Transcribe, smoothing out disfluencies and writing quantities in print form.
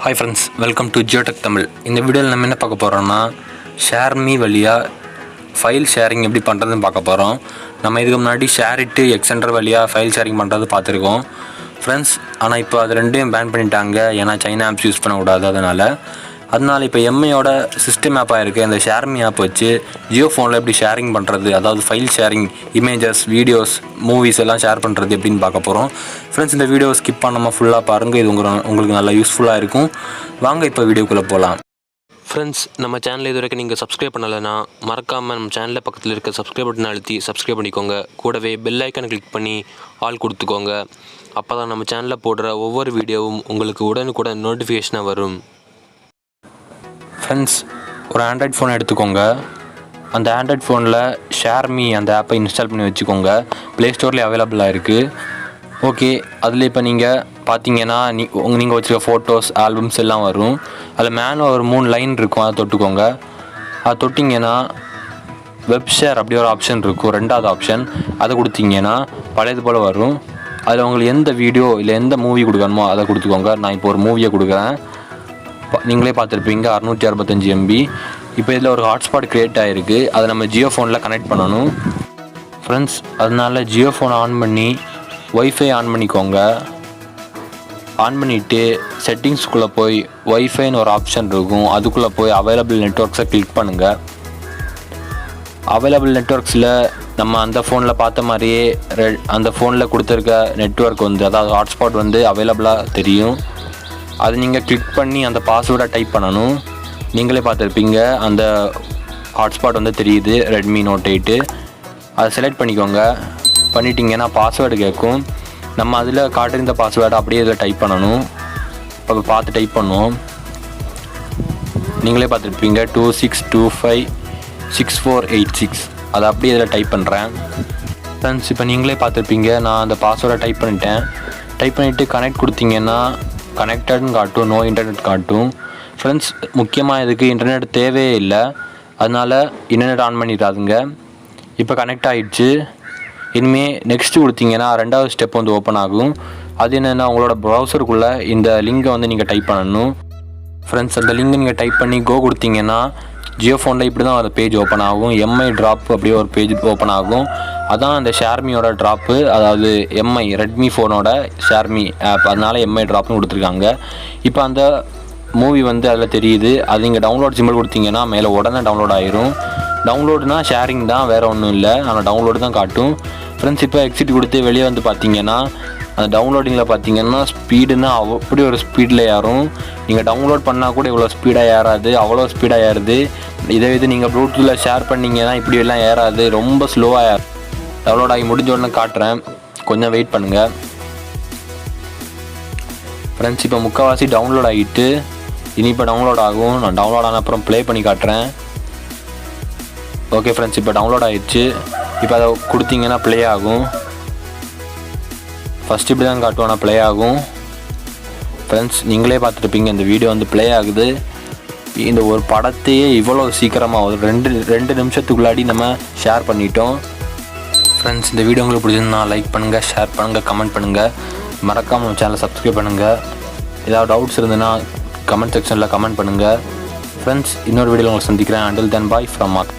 Hi friends, welcome to Jio Tech Tamil. இந்த வீடியோவில் நம்ம என்ன பார்க்க போகிறோம்னா ஷேர்மீ வழியாக ஃபைல் ஷேரிங் எப்படி பண்ணுறதுன்னு பார்க்க போகிறோம். நம்ம இதுக்கு முன்னாடி ஷேரிட்டு எக்ஸென்டர் வழியாக ஃபைல் ஷேரிங் பண்ணுறது பார்த்துருக்கோம் ஃப்ரெண்ட்ஸ். ஆனால் இப்போ அது ரெண்டையும் பேன் பண்ணிட்டாங்க, ஏன்னா சைனா ஆப்ஸ் யூஸ் பண்ணக்கூடாது. அதனால் இப்போ எம்ஐயோட சிஸ்டம் ஆப்பாக இருக்குது அந்த ஷேர்மீ ஆப் வச்சு ஜியோ ஃபோனில் எப்படி ஷேரிங் பண்ணுறது, அதாவது file sharing, images, videos, movies எல்லாம் ஷேர் பண்ணுறது எப்படின்னு பார்க்க போகிறோம் ஃப்ரெண்ட்ஸ். இந்த வீடியோ ஸ்கிப் பண்ணாமல் ஃபுல்லாக பாருங்கள், இது உங்களுக்கு நல்லா யூஸ்ஃபுல்லாக இருக்கும். வாங்க இப்போ வீடியோக்குள்ளே போகலாம். ஃப்ரெண்ட்ஸ், நம்ம சேனல் இது வரைக்கும் நீங்கள் சப்ஸ்கிரைப் பண்ணலைன்னா மறக்காமல் நம்ம சேனலில் பக்கத்தில் இருக்க சப்ஸ்கிரைப் பட்டன் அழுத்தி சப்ஸ்கிரைப் பண்ணிக்கோங்க. கூடவே பெல் ஐக்கானை கிளிக் பண்ணி ஆல் கொடுத்துக்கோங்க. அப்போ தான் நம்ம சேனலில் போடுற ஒவ்வொரு வீடியோவும் உங்களுக்கு உடனுக்குடன் நோட்டிஃபிகேஷனாக வரும். ஃப்ரெண்ட்ஸ், ஒரு ஆண்ட்ராய்ட் ஃபோன் எடுத்துக்கோங்க. அந்த ஆண்ட்ராய்ட் ஃபோனில் ஷேர்மீ அந்த ஆப்பை இன்ஸ்டால் பண்ணி வச்சுக்கோங்க. ப்ளே ஸ்டோர்லேயே அவைலபிளாக இருக்குது. ஓகே, அதில் இப்போ நீங்கள் பார்த்தீங்கன்னா நீங்கள் வச்சுருக்க ஃபோட்டோஸ், ஆல்பம்ஸ் எல்லாம் வரும். அதில் மேலே ஒரு 3 லைன் இருக்கும், அதை தொட்டுக்கோங்க. அதை தொட்டிங்கன்னா வெப் ஷேர் அப்படி ஒரு ஆப்ஷன் இருக்கும், 2வது ஆப்ஷன். அதை கொடுத்தீங்கன்னா பழையது போல் வரும். அதில் உங்களுக்கு எந்த வீடியோ இல்லை எந்த மூவி கொடுக்கணுமோ அதை கொடுத்துக்கோங்க. நான் இப்போ ஒரு மூவியை கொடுக்குறேன், நீங்களே பார்த்துருப்பீங்க, 665 MB. இப்போ இதில் ஒரு ஹாட்ஸ்பாட் க்ரியேட் ஆகிருக்கு, அதை நம்ம ஜியோ ஃபோனில் கனெக்ட் பண்ணணும் ஃப்ரெண்ட்ஸ். அதனால் ஜியோ ஃபோன் ஆன் பண்ணி ஒய்ஃபை ஆன் பண்ணிக்கோங்க. ஆன் பண்ணிவிட்டு செட்டிங்ஸ்குள்ளே போய் ஒய்ஃபைன்னு ஒரு ஆப்ஷன் இருக்கும், அதுக்குள்ளே போய் அவைலபிள் நெட்ஒர்க்ஸை கிளிக் பண்ணுங்கள். அவைலபிள் நெட்ஒர்க்ஸில் நம்ம அந்த ஃபோனில் பார்த்த மாதிரியே அந்த ஃபோனில் கொடுத்துருக்க நெட்ஒர்க் அதாவது ஹாட்ஸ்பாட் அவைலபிளாக தெரியும். அது நீங்கள் கிளிக் பண்ணி அந்த பாஸ்வேர்டை டைப் பண்ணணும். நீங்களே பார்த்துருப்பீங்க, அந்த ஹாட்ஸ்பாட் தெரியுது, ரெட்மி நோட் 8. அதை செலக்ட் பண்ணிக்கோங்க. பண்ணிட்டீங்கன்னா பாஸ்வேர்டு கேட்கும். நம்ம அதில் காட்டுற பாஸ்வேர்டை அப்படியே இதில் டைப் பண்ணணும். இப்போ பார்த்து டைப் பண்ணுவோம். நீங்களே பார்த்துருப்பீங்க, 26256486. அதை அப்படியே இதில் டைப் பண்ணுறேன் ஃப்ரெண்ட்ஸ். இப்போ நீங்களே பார்த்துருப்பீங்க, நான் அந்த பாஸ்வேர்டை டைப் பண்ணிட்டேன். டைப் பண்ணிவிட்டு கனெக்ட் கொடுத்தீங்கன்னா கனெக்டட்னு காட்டும், நோ இன்டர்நெட் காட்டும் ஃப்ரெண்ட்ஸ். முக்கியமாக இதுக்கு இன்டர்நெட் தேவையே இல்லை, அதனால் இன்டர்நெட் ஆன் பண்ணிடாதுங்க. இப்போ கனெக்ட் ஆகிடுச்சு. இனிமேல் நெக்ஸ்ட்டு கொடுத்தீங்கன்னா 2வது ஸ்டெப் ஓப்பன் ஆகும். அது என்னென்னா, உங்களோட ப்ரௌசருக்குள்ளே இந்த லிங்கை நீங்கள் டைப் பண்ணணும் ஃப்ரெண்ட்ஸ். அந்த லிங்கை நீங்கள் டைப் பண்ணி கோ கொடுத்தீங்கன்னா ஜியோ ஃபோனில் இப்படி தான் ஒரு பேஜ் ஓப்பன் ஆகும். எம்ஐ ட்ராப் அப்படியே ஒரு பேஜ் ஓப்பன் ஆகும். அதான் அந்த ஷேர்மியோட ட்ராப்பு, அதாவது எம்ஐ ரெட்மி ஃபோனோட ஷேர்மி ஆப், அதனால் எம்ஐ ட்ராப்னு கொடுத்துருக்காங்க. இப்போ அந்த மூவி அதில் தெரியுது. அது நீங்கள் டவுன்லோட் சிம்பிள் கொடுத்தீங்கன்னா மேலே உடனே டவுன்லோட் ஆயிரும். டவுன்லோடுனா ஷேரிங் தான், வேறு ஒன்றும் இல்லை, ஆனால் டவுன்லோடு தான் காட்டும் ஃப்ரெண்ட்ஸ். இப்போ எக்ஸிட் கொடுத்து வெளியே பார்த்தீங்கன்னா அந்த டவுன்லோடிங்கில் பார்த்தீங்கன்னா ஸ்பீடுன்னா அப்படி ஒரு ஸ்பீடில் ஏறும். நீங்கள் டவுன்லோட் பண்ணால் கூட இவ்வளோ ஸ்பீடாக ஏறாது, அவ்வளோ ஸ்பீடாக ஏறுது. இது நீங்கள் ப்ளூடூத்தில் ஷேர் பண்ணிங்கன்னா இப்படி எல்லாம் ஏறாது, ரொம்ப ஸ்லோவாக ஏறும். டவுன்லோட் ஆகி முடிஞ்ச உடனே காட்டுறேன், கொஞ்சம் வெயிட் பண்ணுங்கள் ஃப்ரெண்ட்ஸ். இப்போ முக்கால்வாசி டவுன்லோட் ஆகிட்டு இனி இப்போ டவுன்லோட் ஆகும். நான் டவுன்லோட் ஆன அப்புறம் ப்ளே பண்ணி காட்டுறேன். ஓகே ஃப்ரெண்ட்ஸ், இப்போ டவுன்லோட் ஆகிடுச்சு. இப்போ அதை கொடுத்தீங்கன்னா ப்ளே ஆகும். ஃபஸ்ட்டு இப்படி தான் காட்டுவோம், ப்ளே ஆகும் ஃப்ரெண்ட்ஸ். நீங்களே பார்த்துருப்பீங்க, இந்த வீடியோ ப்ளே ஆகுது. இந்த ஒரு படத்தையே இவ்வளோ சீக்கிரமாக ஒரு ரெண்டு நிமிஷத்துக்குள்ளாடி நம்ம ஷேர் பண்ணிட்டோம் ஃப்ரெண்ட்ஸ். இந்த வீடியோ உங்களுக்கு பிடிச்சிருந்தா லைக் பண்ணுங்கள், ஷேர் பண்ணுங்கள், கமெண்ட் பண்ணுங்கள். மறக்காமல் நம்ம சேனலை சப்ஸ்கிரைப் பண்ணுங்கள். ஏதாவது டவுட்ஸ் இருந்ததுன்னா கமெண்ட் செக்ஷனில் கமெண்ட் பண்ணுங்கள் ஃப்ரெண்ட்ஸ். இன்னொரு வீடியோவில் உங்களை சந்திக்கிறேன். Until then bye from mark.